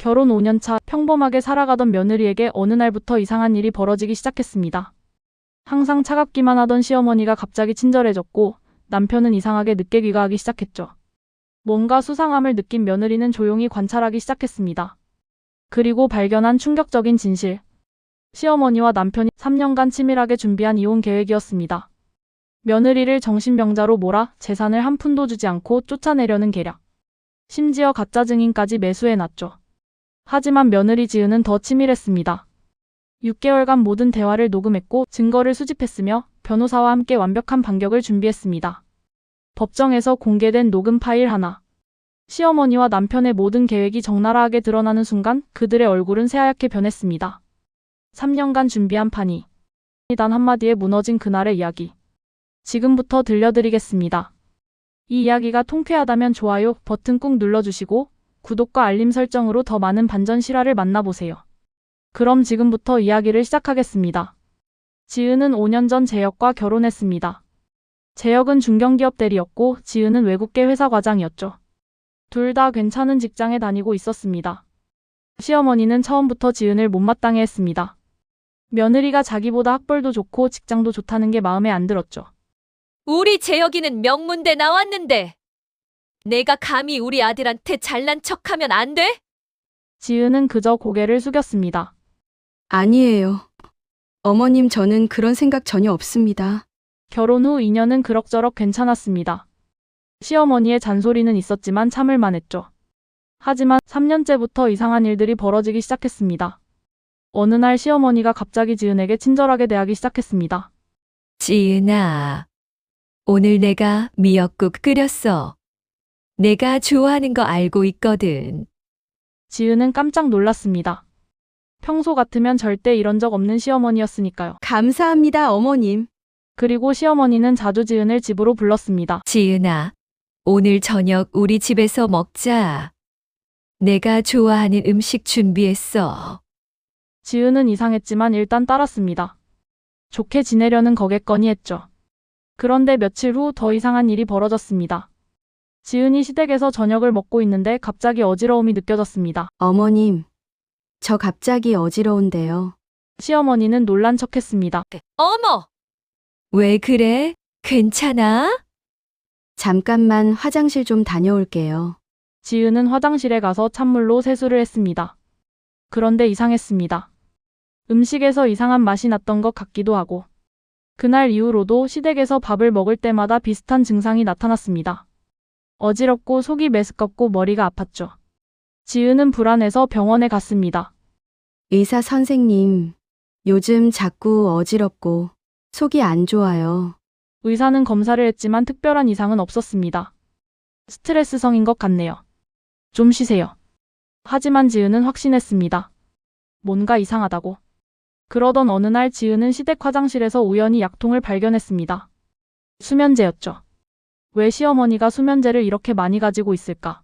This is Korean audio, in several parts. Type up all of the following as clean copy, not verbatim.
결혼 5년 차 평범하게 살아가던 며느리에게 어느 날부터 이상한 일이 벌어지기 시작했습니다. 항상 차갑기만 하던 시어머니가 갑자기 친절해졌고 남편은 이상하게 늦게 귀가하기 시작했죠. 뭔가 수상함을 느낀 며느리는 조용히 관찰하기 시작했습니다. 그리고 발견한 충격적인 진실. 시어머니와 남편이 3년간 치밀하게 준비한 이혼 계획이었습니다. 며느리를 정신병자로 몰아 재산을 한 푼도 주지 않고 쫓아내려는 계략. 심지어 가짜 증인까지 매수해놨죠. 하지만 며느리 지은은 더 치밀했습니다. 6개월간 모든 대화를 녹음했고 증거를 수집했으며 변호사와 함께 완벽한 반격을 준비했습니다. 법정에서 공개된 녹음 파일 하나. 시어머니와 남편의 모든 계획이 적나라하게 드러나는 순간 그들의 얼굴은 새하얗게 변했습니다. 3년간 준비한 판이 단 한마디에 무너진 그날의 이야기. 지금부터 들려드리겠습니다. 이 이야기가 통쾌하다면 좋아요 버튼 꾹 눌러주시고 구독과 알림 설정으로 더 많은 반전 실화를 만나보세요. 그럼 지금부터 이야기를 시작하겠습니다. 지은은 5년 전 재혁과 결혼했습니다. 재혁은 중견기업 대리였고 지은은 외국계 회사 과장이었죠. 둘 다 괜찮은 직장에 다니고 있었습니다. 시어머니는 처음부터 지은을 못마땅해 했습니다. 며느리가 자기보다 학벌도 좋고 직장도 좋다는 게 마음에 안 들었죠. 우리 재혁이는 명문대 나왔는데 내가 감히 우리 아들한테 잘난 척하면 안 돼? 지은은 그저 고개를 숙였습니다. 아니에요. 어머님, 저는 그런 생각 전혀 없습니다. 결혼 후 2년은 그럭저럭 괜찮았습니다. 시어머니의 잔소리는 있었지만 참을 만했죠. 하지만 3년째부터 이상한 일들이 벌어지기 시작했습니다. 어느 날 시어머니가 갑자기 지은에게 친절하게 대하기 시작했습니다. 지은아, 오늘 내가 미역국 끓였어. 내가 좋아하는 거 알고 있거든. 지은은 깜짝 놀랐습니다. 평소 같으면 절대 이런 적 없는 시어머니였으니까요. 감사합니다, 어머님. 그리고 시어머니는 자주 지은을 집으로 불렀습니다. 지은아, 오늘 저녁 우리 집에서 먹자. 내가 좋아하는 음식 준비했어. 지은은 이상했지만 일단 따랐습니다. 좋게 지내려는 거겠거니 했죠. 그런데 며칠 후 더 이상한 일이 벌어졌습니다. 지은이 시댁에서 저녁을 먹고 있는데 갑자기 어지러움이 느껴졌습니다. 어머님, 저 갑자기 어지러운데요. 시어머니는 놀란 척했습니다. 어머! 왜 그래? 괜찮아? 잠깐만 화장실 좀 다녀올게요. 지은은 화장실에 가서 찬물로 세수를 했습니다. 그런데 이상했습니다. 음식에서 이상한 맛이 났던 것 같기도 하고 그날 이후로도 시댁에서 밥을 먹을 때마다 비슷한 증상이 나타났습니다. 어지럽고 속이 메스껍고 머리가 아팠죠. 지은은 불안해서 병원에 갔습니다. 의사 선생님, 요즘 자꾸 어지럽고 속이 안 좋아요. 의사는 검사를 했지만 특별한 이상은 없었습니다. 스트레스성인 것 같네요. 좀 쉬세요. 하지만 지은은 확신했습니다. 뭔가 이상하다고. 그러던 어느 날 지은은 시댁 화장실에서 우연히 약통을 발견했습니다. 수면제였죠. 왜 시어머니가 수면제를 이렇게 많이 가지고 있을까?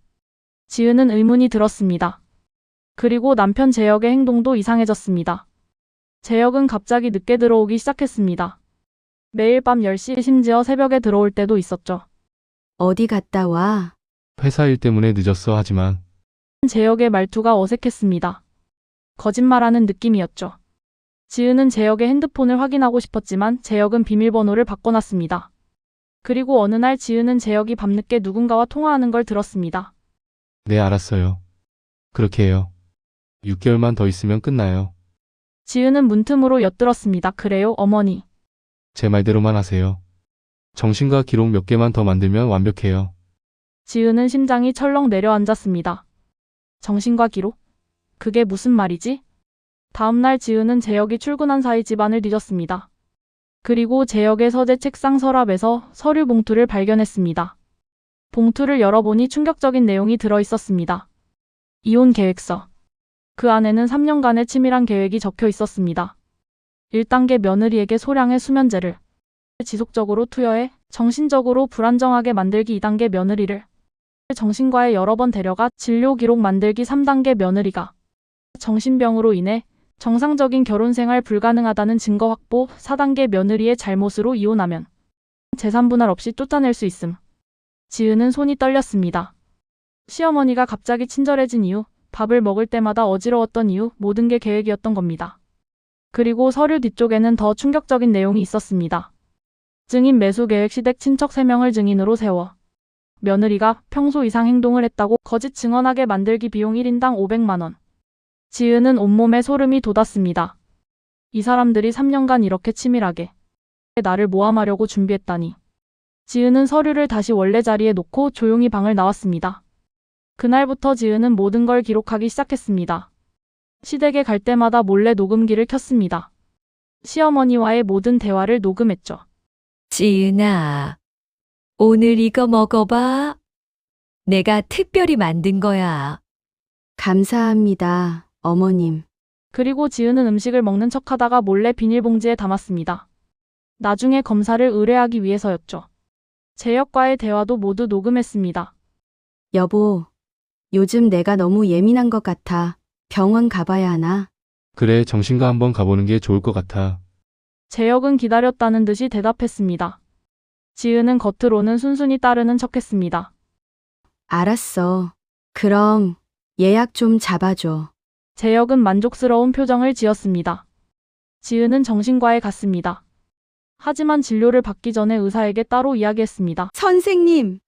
지은은 의문이 들었습니다. 그리고 남편 재혁의 행동도 이상해졌습니다. 재혁은 갑자기 늦게 들어오기 시작했습니다. 매일 밤 10시 심지어 새벽에 들어올 때도 있었죠. 어디 갔다 와? 회사 일 때문에 늦었어 하지만 재혁의 말투가 어색했습니다. 거짓말하는 느낌이었죠. 지은은 재혁의 핸드폰을 확인하고 싶었지만 재혁은 비밀번호를 바꿔놨습니다. 그리고 어느 날 지은은 재혁이 밤늦게 누군가와 통화하는 걸 들었습니다. 네 알았어요. 그렇게 해요. 6개월만 더 있으면 끝나요. 지은은 문틈으로 엿들었습니다. 그래요, 어머니. 제 말대로만 하세요. 정신과 기록 몇 개만 더 만들면 완벽해요. 지은은 심장이 철렁 내려앉았습니다. 정신과 기록? 그게 무슨 말이지? 다음날 지은은 재혁이 출근한 사이 집안을 뒤졌습니다. 그리고 재혁의 서재 책상 서랍에서 서류 봉투를 발견했습니다. 봉투를 열어보니 충격적인 내용이 들어있었습니다. 이혼 계획서. 그 안에는 3년간의 치밀한 계획이 적혀 있었습니다. 1단계 며느리에게 소량의 수면제를 지속적으로 투여해 정신적으로 불안정하게 만들기. 2단계 며느리를 정신과에 여러 번 데려가 진료 기록 만들기. 3단계 며느리가 정신병으로 인해 정상적인 결혼생활 불가능하다는 증거 확보. 4단계 며느리의 잘못으로 이혼하면 재산 분할 없이 쫓아낼 수 있음. 지은은 손이 떨렸습니다. 시어머니가 갑자기 친절해진 이유, 밥을 먹을 때마다 어지러웠던 이유 모든 게 계획이었던 겁니다. 그리고 서류 뒤쪽에는 더 충격적인 내용이 있었습니다. 증인 매수 계획 시댁 친척 3명을 증인으로 세워 며느리가 평소 이상 행동을 했다고 거짓 증언하게 만들기 비용 1인당 500만 원. 지은은 온몸에 소름이 돋았습니다. 이 사람들이 3년간 이렇게 치밀하게 나를 모함하려고 준비했다니. 지은은 서류를 다시 원래 자리에 놓고 조용히 방을 나왔습니다. 그날부터 지은은 모든 걸 기록하기 시작했습니다. 시댁에 갈 때마다 몰래 녹음기를 켰습니다. 시어머니와의 모든 대화를 녹음했죠. 지은아, 오늘 이거 먹어봐. 내가 특별히 만든 거야. 감사합니다, 어머님. 그리고 지은은 음식을 먹는 척하다가 몰래 비닐봉지에 담았습니다. 나중에 검사를 의뢰하기 위해서였죠. 재혁과의 대화도 모두 녹음했습니다. 여보, 요즘 내가 너무 예민한 것 같아. 병원 가봐야 하나? 그래, 정신과 한번 가보는 게 좋을 것 같아. 재혁은 기다렸다는 듯이 대답했습니다. 지은은 겉으로는 순순히 따르는 척했습니다. 알았어. 그럼 예약 좀 잡아줘. 재혁은 만족스러운 표정을 지었습니다. 지은은 정신과에 갔습니다. 하지만 진료를 받기 전에 의사에게 따로 이야기했습니다. 선생님,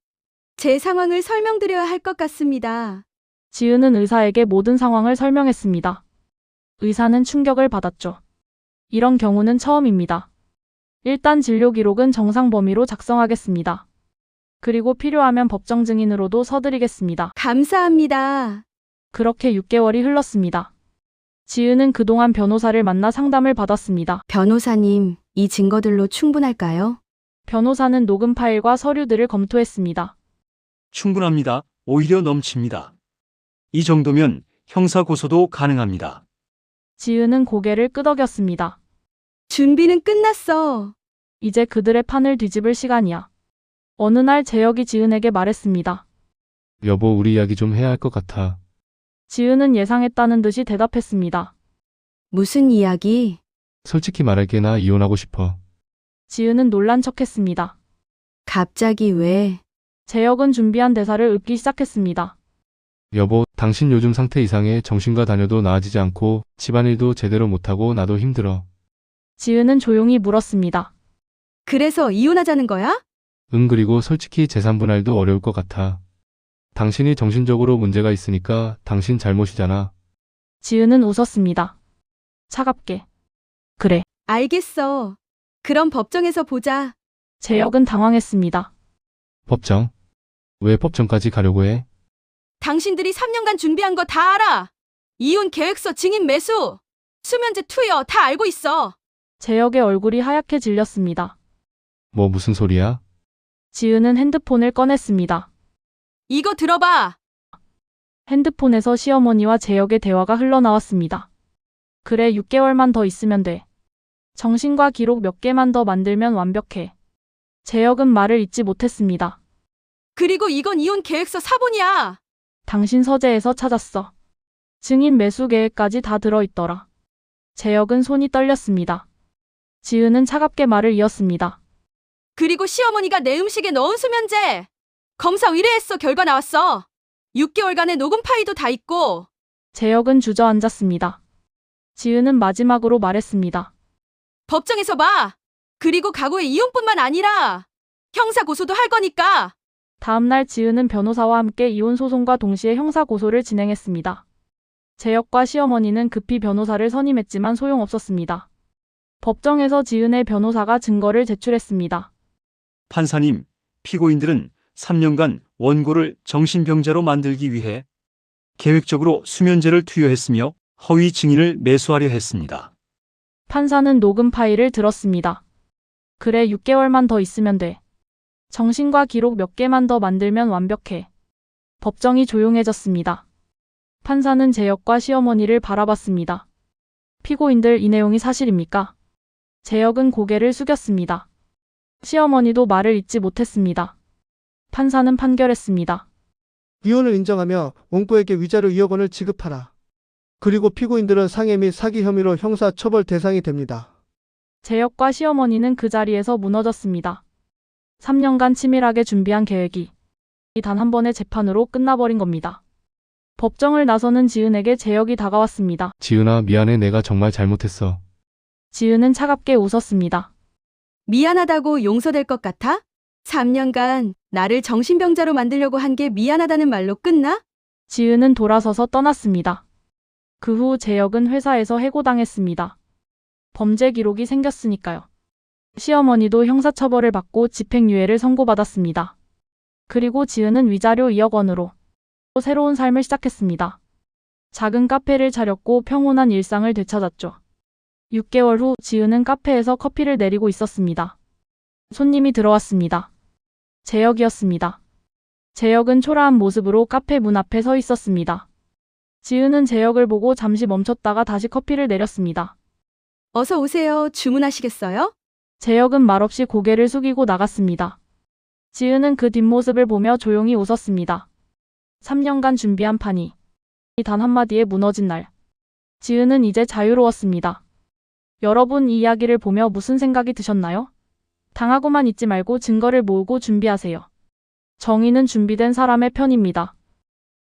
제 상황을 설명드려야 할 것 같습니다. 지은은 의사에게 모든 상황을 설명했습니다. 의사는 충격을 받았죠. 이런 경우는 처음입니다. 일단 진료 기록은 정상 범위로 작성하겠습니다. 그리고 필요하면 법정 증인으로도 서드리겠습니다. 감사합니다. 그렇게 6개월이 흘렀습니다. 지은은 그동안 변호사를 만나 상담을 받았습니다. 변호사님, 이 증거들로 충분할까요? 변호사는 녹음 파일과 서류들을 검토했습니다. 충분합니다. 오히려 넘칩니다. 이 정도면 형사 고소도 가능합니다. 지은은 고개를 끄덕였습니다. 준비는 끝났어. 이제 그들의 판을 뒤집을 시간이야. 어느 날 재혁이 지은에게 말했습니다. 여보, 우리 이야기 좀 해야 할 것 같아. 지은은 예상했다는 듯이 대답했습니다. 무슨 이야기? 솔직히 말할게, 나 이혼하고 싶어. 지은은 놀란 척했습니다. 갑자기 왜? 재혁은 준비한 대사를 읊기 시작했습니다. 여보, 당신 요즘 상태 이상해. 정신과 다녀도 나아지지 않고 집안일도 제대로 못하고 나도 힘들어. 지은은 조용히 물었습니다. 그래서 이혼하자는 거야? 그리고 솔직히 재산 분할도 어려울 것 같아. 당신이 정신적으로 문제가 있으니까 당신 잘못이잖아. 지은은 웃었습니다. 차갑게. 그래. 알겠어. 그럼 법정에서 보자. 재혁은 당황했습니다. 법정? 왜 법정까지 가려고 해? 당신들이 3년간 준비한 거 다 알아. 이혼 계획서 증인 매수. 수면제 투여 다 알고 있어. 재혁의 얼굴이 하얗게 질렸습니다. 뭐 무슨 소리야? 지은은 핸드폰을 꺼냈습니다. 이거 들어봐. 핸드폰에서 시어머니와 재혁의 대화가 흘러나왔습니다. 그래, 6개월만 더 있으면 돼. 정신과 기록 몇 개만 더 만들면 완벽해. 재혁은 말을 잇지 못했습니다. 그리고 이건 이혼 계획서 사본이야. 당신 서재에서 찾았어. 증인 매수 계획까지 다 들어있더라. 재혁은 손이 떨렸습니다. 지은은 차갑게 말을 이었습니다. 그리고 시어머니가 내 음식에 넣은 수면제. 검사 의뢰했어. 결과 나왔어. 6개월간의 녹음 파일도 다 있고. 재혁은 주저앉았습니다. 지은은 마지막으로 말했습니다. 법정에서 봐. 그리고 가구의 이혼뿐만 아니라 형사 고소도 할 거니까. 다음날 지은은 변호사와 함께 이혼 소송과 동시에 형사 고소를 진행했습니다. 재혁과 시어머니는 급히 변호사를 선임했지만 소용없었습니다. 법정에서 지은의 변호사가 증거를 제출했습니다. 판사님, 피고인들은 3년간 원고를 정신병자로 만들기 위해 계획적으로 수면제를 투여했으며 허위 증인을 매수하려 했습니다. 판사는 녹음 파일을 들었습니다. 그래, 6개월만 더 있으면 돼. 정신과 기록 몇 개만 더 만들면 완벽해. 법정이 조용해졌습니다. 판사는 재혁과 시어머니를 바라봤습니다. 피고인들, 이 내용이 사실입니까? 재혁은 고개를 숙였습니다. 시어머니도 말을 잇지 못했습니다. 판사는 판결했습니다. 이혼을 인정하며 원고에게 위자료 2억 원을 지급하라. 그리고 피고인들은 상해 및 사기 혐의로 형사 처벌 대상이 됩니다. 재혁과 시어머니는 그 자리에서 무너졌습니다. 3년간 치밀하게 준비한 계획이 단 한 번의 재판으로 끝나버린 겁니다. 법정을 나서는 지은에게 재혁이 다가왔습니다. 지은아, 미안해. 내가 정말 잘못했어. 지은은 차갑게 웃었습니다. 미안하다고 용서될 것 같아? 3년간 나를 정신병자로 만들려고 한 게 미안하다는 말로 끝나? 지은은 돌아서서 떠났습니다. 그 후 재혁은 회사에서 해고당했습니다. 범죄 기록이 생겼으니까요. 시어머니도 형사처벌을 받고 집행유예를 선고받았습니다. 그리고 지은은 위자료 2억 원으로 새로운 삶을 시작했습니다. 작은 카페를 차렸고 평온한 일상을 되찾았죠. 6개월 후 지은은 카페에서 커피를 내리고 있었습니다. 손님이 들어왔습니다. 재혁이었습니다. 재혁은 초라한 모습으로 카페 문 앞에 서 있었습니다. 지은은 재혁을 보고 잠시 멈췄다가 다시 커피를 내렸습니다. 어서 오세요. 주문하시겠어요? 재혁은 말없이 고개를 숙이고 나갔습니다. 지은은 그 뒷모습을 보며 조용히 웃었습니다. 3년간 준비한 판이 단 한마디에 무너진 날. 지은은 이제 자유로웠습니다. 여러분 이 이야기를 보며 무슨 생각이 드셨나요? 당하고만 있지 말고 증거를 모으고 준비하세요. 정의는 준비된 사람의 편입니다.